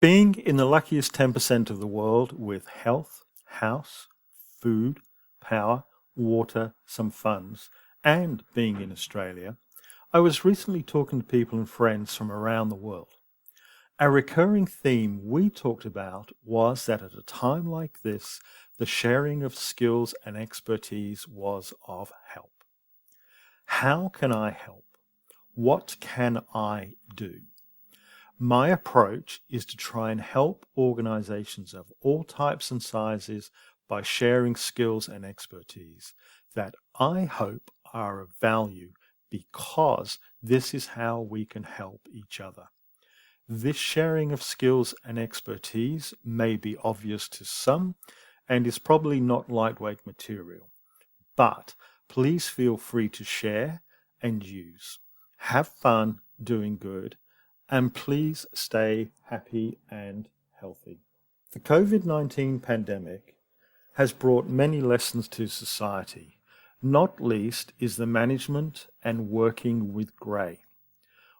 Being in the luckiest 10% of the world with health, house, food, power, water, some funds, and being in Australia, I was recently talking to people and friends from around the world. A recurring theme we talked about was that at a time like this, the sharing of skills and expertise was of help. How can I help? What can I do? My approach is to try and help organizations of all types and sizes by sharing skills and expertise that I hope are of value because this is how we can help each other. This sharing of skills and expertise may be obvious to some and is probably not lightweight material, but please feel free to share and use. Have fun doing good, and please stay happy and healthy. The COVID-19 pandemic has brought many lessons to society. Not least is the management and working with grey.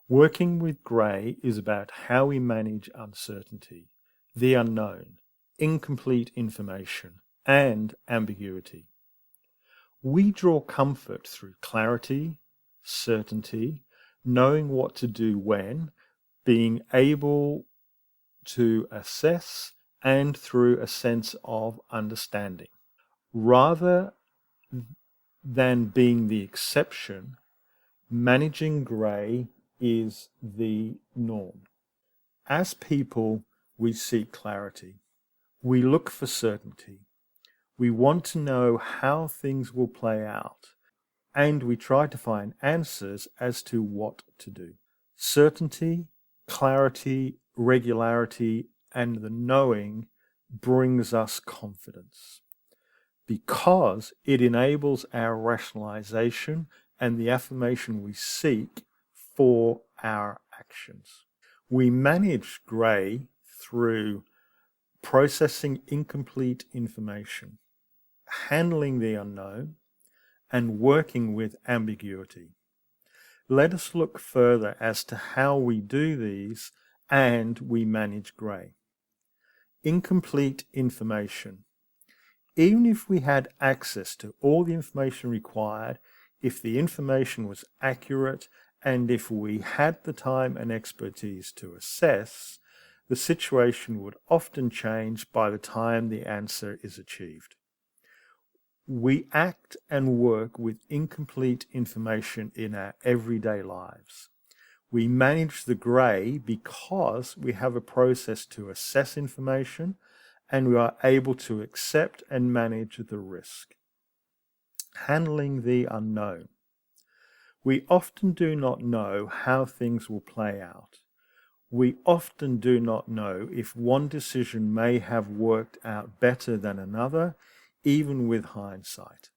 Working with grey is about how we manage uncertainty, the unknown, incomplete information, and ambiguity. We draw comfort through clarity, certainty, knowing what to do when, being able to assess, and through a sense of understanding. Rather than being the exception, managing grey is the norm. As people, we seek clarity. We look for certainty. We want to know how things will play out, and we try to find answers as to what to do. Certainty, clarity, regularity, and the knowing brings us confidence because it enables our rationalization and the affirmation we seek for our actions. We manage grey through processing incomplete information, handling the unknown, and working with ambiguity. Let us look further as to how we do these and we manage grey. Incomplete information. Even if we had access to all the information required, if the information was accurate, and if we had the time and expertise to assess, the situation would often change by the time the answer is achieved. We act and work with incomplete information in our everyday lives. We manage the grey because we have a process to assess information and we are able to accept and manage the risk. Handling the unknown. We often do not know how things will play out. We often do not know if one decision may have worked out better than another, even with hindsight.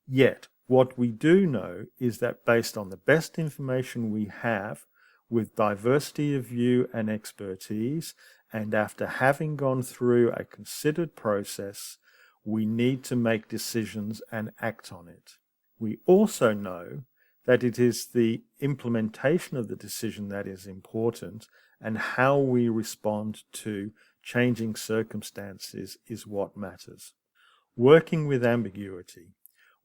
Yet, what we do know is that based on the best information we have, with diversity of view and expertise, and after having gone through a considered process, we need to make decisions and act on it. We also know that it is the implementation of the decision that is important, and how we respond to changing circumstances is what matters. Working with ambiguity.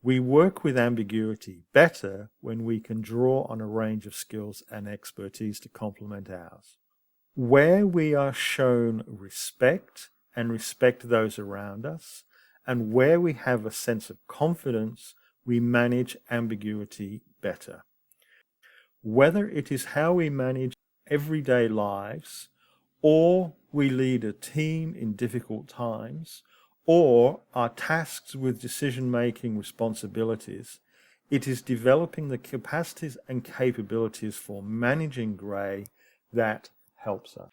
We work with ambiguity better when we can draw on a range of skills and expertise to complement ours. Where we are shown respect and respect those around us, and where we have a sense of confidence, we manage ambiguity better. Whether it is how we manage everyday lives, or we lead a team in difficult times, or are tasked with decision-making responsibilities, it is developing the capacities and capabilities for managing grey that helps us.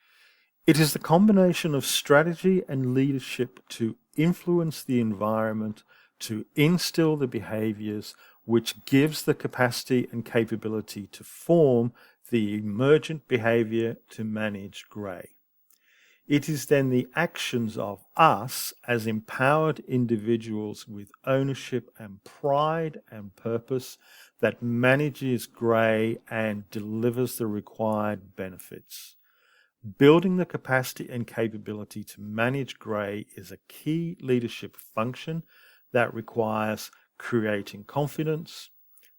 It is the combination of strategy and leadership to influence the environment, to instill the behaviors, which gives the capacity and capability to form the emergent behavior to manage grey. It is then the actions of us as empowered individuals with ownership and pride and purpose that manages grey and delivers the required benefits. Building the capacity and capability to manage grey is a key leadership function that requires creating confidence,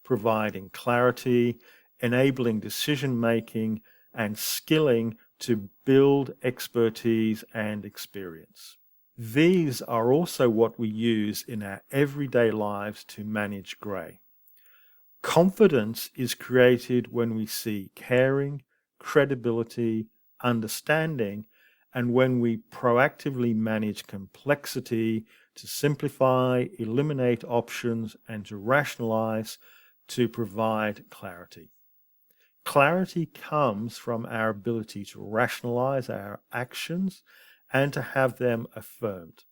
providing clarity, enabling decision making, and skilling to build expertise and experience. These are also what we use in our everyday lives to manage grey. Confidence is created when we see caring, credibility, understanding, and when we proactively manage complexity to simplify, eliminate options, and to rationalize to provide clarity. Clarity comes from our ability to rationalize our actions and to have them affirmed.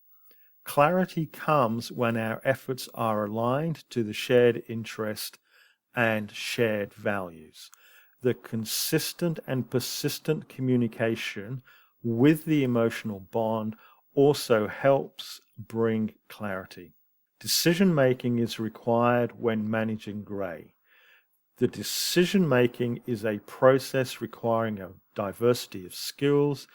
Clarity comes when our efforts are aligned to the shared interest and shared values. The consistent and persistent communication with the emotional bond also helps bring clarity. Decision making is required when managing grey. The decision making is a process requiring a diversity of skills,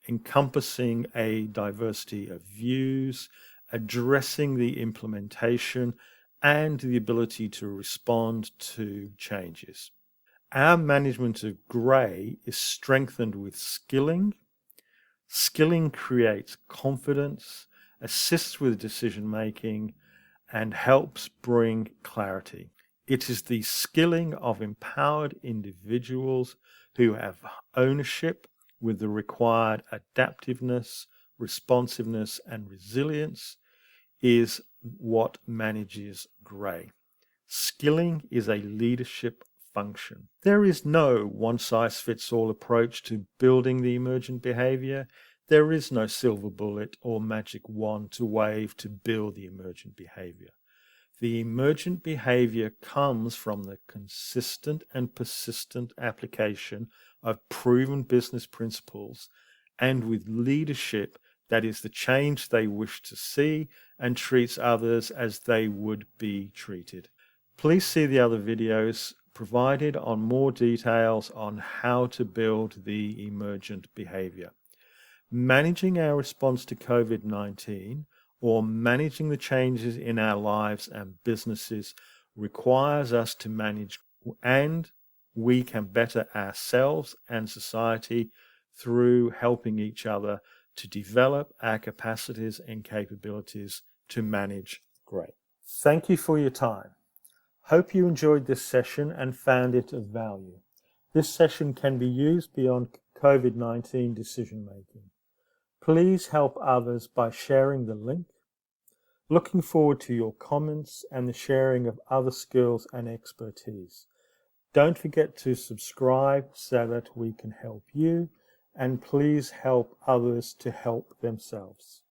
encompassing a diversity of views, addressing the implementation, and the ability to respond to changes. Our management of grey is strengthened with skilling. Skilling creates confidence, assists with decision making, and helps bring clarity. It is the skilling of empowered individuals who have ownership with the required adaptiveness, responsiveness, and resilience is what manages grey. Skilling is a leadership function. There is no one-size-fits-all approach to building the emergent behavior. There is no silver bullet or magic wand to wave to build the emergent behavior. The emergent behavior comes from the consistent and persistent application of proven business principles and with leadership that is the change they wish to see and treats others as they would be treated. Please see the other videos provided on more details on how to build the emergent behavior. Managing our response to COVID-19 or managing the changes in our lives and businesses requires us to manage, and we can better ourselves and society through helping each other to develop our capacities and capabilities to manage grey. Thank you for your time. Hope you enjoyed this session and found it of value. This session can be used beyond COVID-19 decision making. Please help others by sharing the link. Looking forward to your comments and the sharing of other skills and expertise. Don't forget to subscribe so that we can help you, and please help others to help themselves.